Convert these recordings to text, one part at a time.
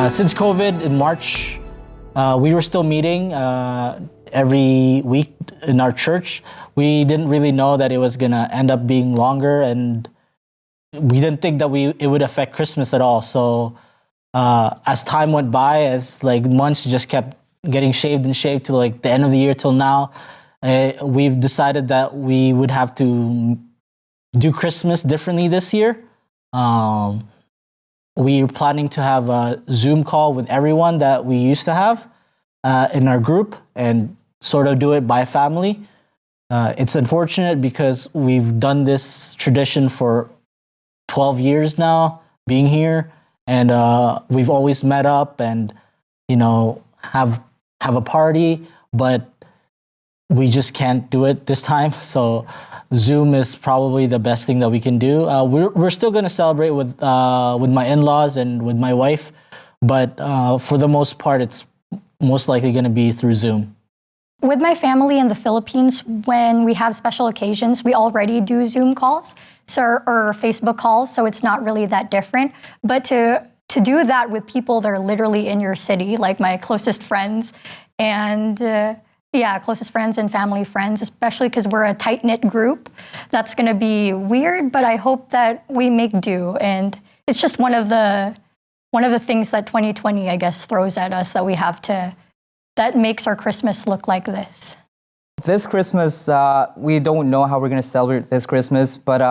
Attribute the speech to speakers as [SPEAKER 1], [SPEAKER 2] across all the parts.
[SPEAKER 1] Since COVID in March, we were still meeting every week in our church. We didn't really know that it was gonna end up being longer, and we didn't think that it would affect Christmas at all. So as time went by, as like months just kept getting shaved and shaved to like the end of the year till now, we've decided that we would have to do Christmas differently this year. We're planning to have a Zoom call with everyone that we used to have in our group and sort of do it by family. It's unfortunate because we've done this tradition for 12 years now, being here, and we've always met up and, you know, have a party, but we just can't do it this time. So Zoom is probably the best thing that we can do. We're still going to celebrate with my in-laws and with my wife, but for the most part, it's most likely going to be through Zoom.
[SPEAKER 2] With my family in the Philippines, when we have special occasions, we already do Zoom calls or Facebook calls, so it's not really that different. But to do that with people that are literally in your city, like my closest friends and closest friends and family friends, especially because we're a tight-knit group, that's going to be weird, but I hope that we make do. And it's just one of the things that 2020, I guess, throws at us that makes our Christmas look like this.
[SPEAKER 3] This Christmas, we don't know how we're going to celebrate this Christmas, but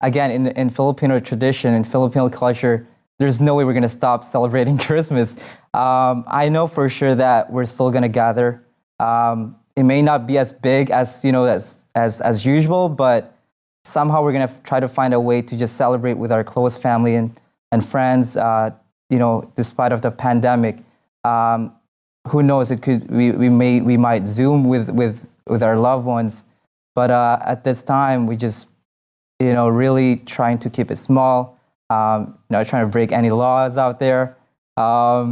[SPEAKER 3] again, in Filipino tradition, in Filipino culture, there's no way we're going to stop celebrating Christmas. I know for sure that we're still going to gather. It may not be as big as as usual, but somehow we're going to try to find a way to just celebrate with our close family and friends. Despite of the pandemic, who knows? We might Zoom with our loved ones, but at this time we just really trying to keep it small. Not trying to break any laws out there, but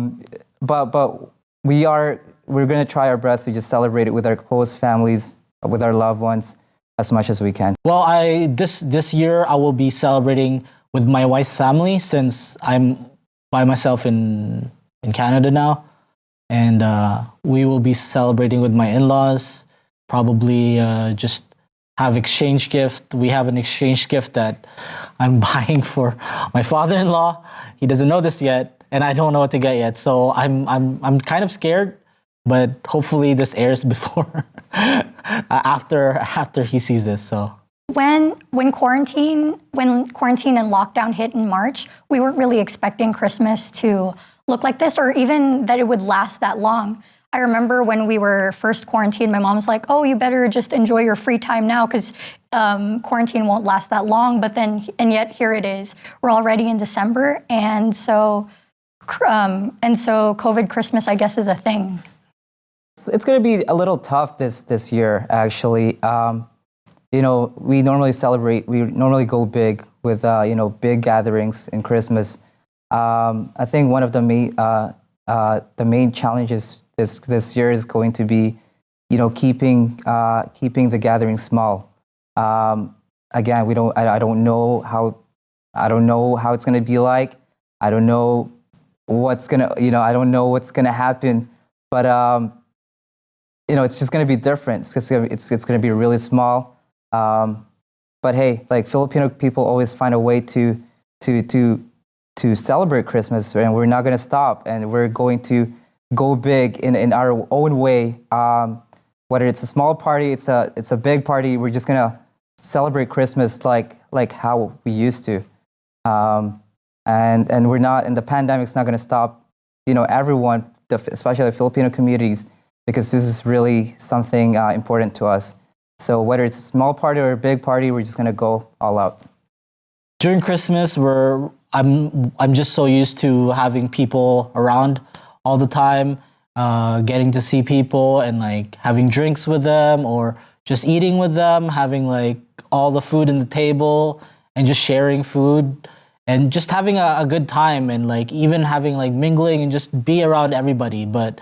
[SPEAKER 3] we're going to try our best to just celebrate it with our close families, with our loved ones, as much as we can. Well,
[SPEAKER 1] This year I will be celebrating with my wife's family since I'm by myself in Canada now, and we will be celebrating with my in-laws. Probably just have exchange gift. We have an exchange gift that I'm buying for my father-in-law. He doesn't know this yet, and I don't know what to get yet. So I'm kind of scared. But hopefully this airs before, after he sees this. So
[SPEAKER 2] when quarantine and lockdown hit in March, we weren't really expecting Christmas to look like this, or even that it would last that long. I remember when we were first quarantined, my mom was like, "Oh, you better just enjoy your free time now, because quarantine won't last that long." But then, and yet here it is. We're already in December, and so COVID Christmas, I guess, is a thing.
[SPEAKER 3] It's going to be a little tough this year, actually. We normally go big with, big gatherings in Christmas. I think one of the main challenges this year is going to be, keeping the gathering small. Again, I don't know how it's going to be like. I don't know what's I don't know what's going to happen, but it's just going to be different. It's going to be really small. But hey, like Filipino people always find a way to celebrate Christmas, and we're not going to stop, and we're going to go big in our own way. Whether it's a small party, it's a big party, we're just going to celebrate Christmas like how we used to. And we're not, and the pandemic's not going to stop, everyone, especially the Filipino communities, because this is really something important to us. So whether it's a small party or a big party, we're just going to go all out.
[SPEAKER 1] During Christmas, I'm just so used to having people around all the time, getting to see people and like having drinks with them or just eating with them, having like all the food in the table and just sharing food and just having a good time, and like even having like mingling and just be around everybody. But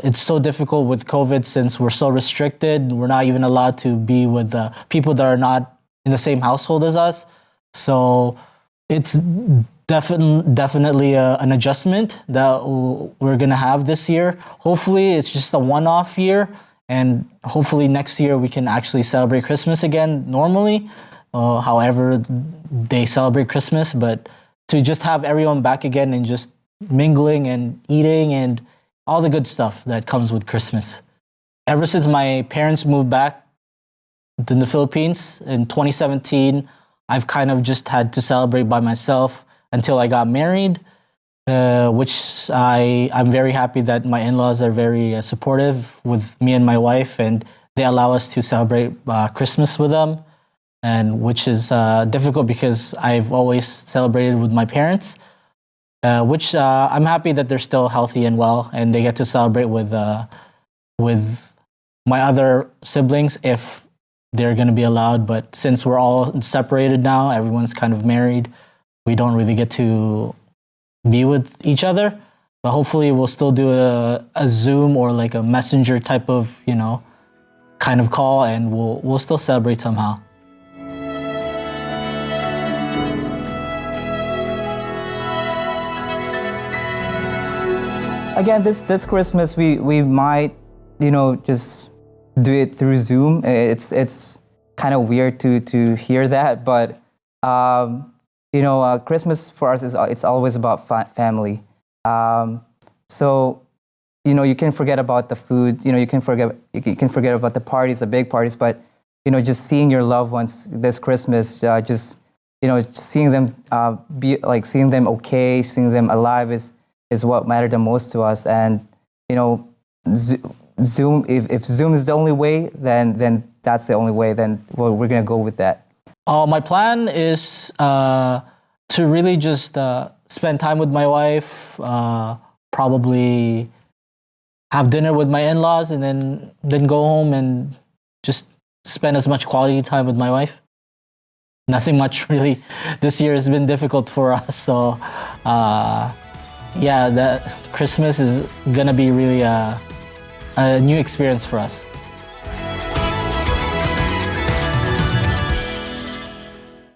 [SPEAKER 1] it's so difficult with COVID since we're so restricted. We're not even allowed to be with the people that are not in the same household as us. So it's definitely an adjustment that we're gonna have this year. Hopefully, it's just a one-off year, and hopefully next year we can actually celebrate Christmas again normally, however they celebrate Christmas. But to just have everyone back again and just mingling and eating and all the good stuff that comes with Christmas. Ever since my parents moved back to the Philippines in 2017, I've kind of just had to celebrate by myself until I got married, which I'm very happy that my in-laws are very supportive with me and my wife, and they allow us to celebrate Christmas with them, and which is difficult because I've always celebrated with my parents, which I'm happy that they're still healthy and well, and they get to celebrate with my other siblings if they're going to be allowed. But since we're all separated now, everyone's kind of married, we don't really get to be with each other. But hopefully we'll still do a Zoom or like a messenger type of, kind of call, and we'll still celebrate somehow.
[SPEAKER 3] Again, this Christmas we might, just do it through Zoom. It's kind of weird to hear that, but Christmas for us it's always about family. So you can forget about the food. You can forget about the parties, the big parties, but just seeing your loved ones this Christmas, just seeing them seeing them okay, seeing them alive is what mattered the most to us. And Zoom, if Zoom is the only way, then that's the only way. Then we're gonna go with that.
[SPEAKER 1] My plan is to really just spend time with my wife, probably have dinner with my in-laws, and then go home and just spend as much quality time with my wife. Nothing much really. This year has been difficult for us, so that Christmas is gonna be really a new experience for us.